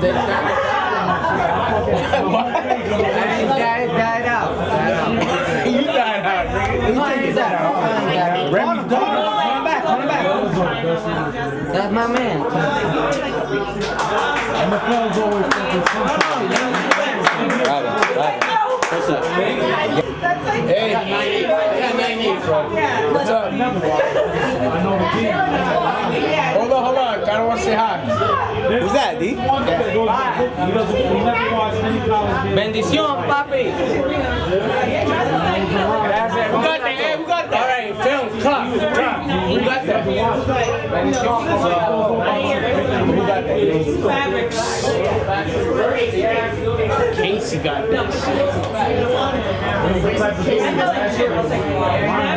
Died out. You died out, nigga. No, I ain't died out. Remy Come back. That's my man. And the film's always fucking What's up? Hey, what's up? Hold on. I don't want to say hi. Who's that, D? Bendición, papi. Gracias. We got that. All right, film, clap. We got that. Bendición. Who got that? Casey got this.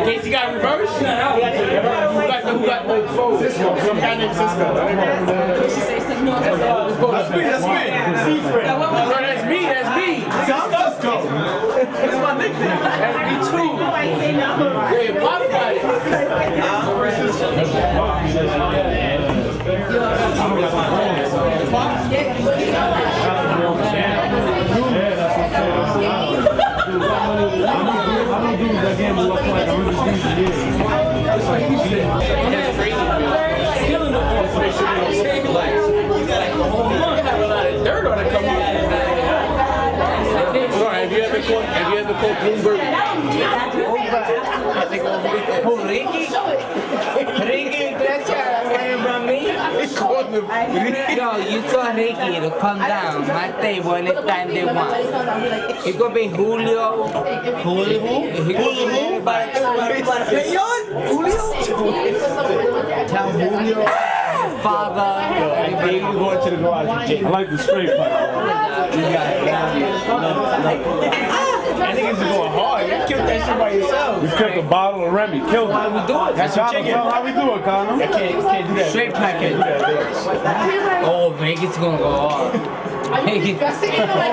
Casey got reverse? Who got the phone? Cisco. Some guy named Cisco. That's me. That's me. Cisco. That's my nickname. That's me too. Yeah, Pop got it. Have you ever called Bloomberg? Ricky, from me? Yo, you told Ricky to come down my table anytime they want. It could be Julio. Tell Julio. Father. Everybody going to the garage. I like the straight pipe. That niggas are going hard. You killed that shit by yourself. You killed a bottle of Remy. Killed it. How we do it? That's chicken. How we do it, Connor? I can't do that. Straight packet. Oh, Vegas gonna go hard. Oh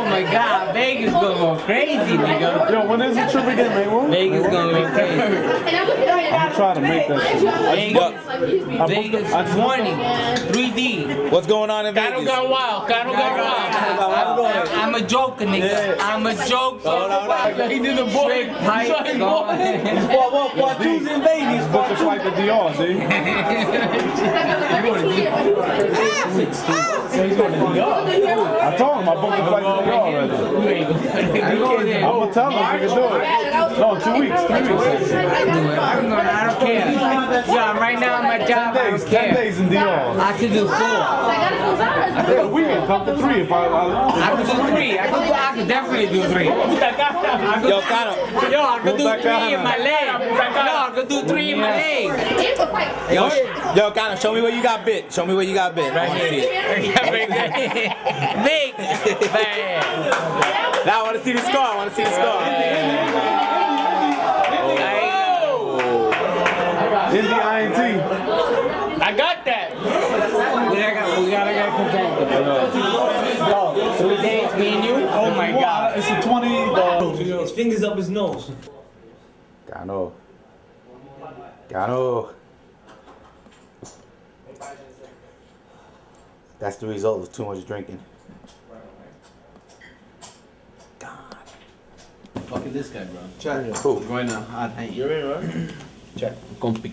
my God, Vegas gonna go crazy, nigga. Yo, when is the trip again, man? Vegas gonna be crazy. I'm trying to make that shit. Vegas 20, 3D. What's going on in Vegas? Cano got wild. I'm a joker, nigga. I'm a joker. He did the boy. Straight pipe. What? Who's in Vegas? Book the flight to DR, see? I told him I booked the flight to DR already. I'm gonna tell him if he can do it. No, 2 weeks, 3 weeks. I don't care. Yeah, right now on my job, I don't 10 care. days in DR. I could do 4. I think a weekend, come for 3 if I could do 3. I could definitely do 3. Yo, Connor. I could do 3 in my leg. I could do 3 in my leg. Yo, Connor, show me where you got bit. Show me where you got bit. Right here. Big. Now I want to see the scar. In the INT. I got that. We gotta get content. Yo, 3 days, me and you? Oh my God. It's a 20. His fingers up his nose. Cano. That's the result of too much drinking. God. Fucking this guy, bro. Check. Cool. Right now. You're in, right? Check. Compi.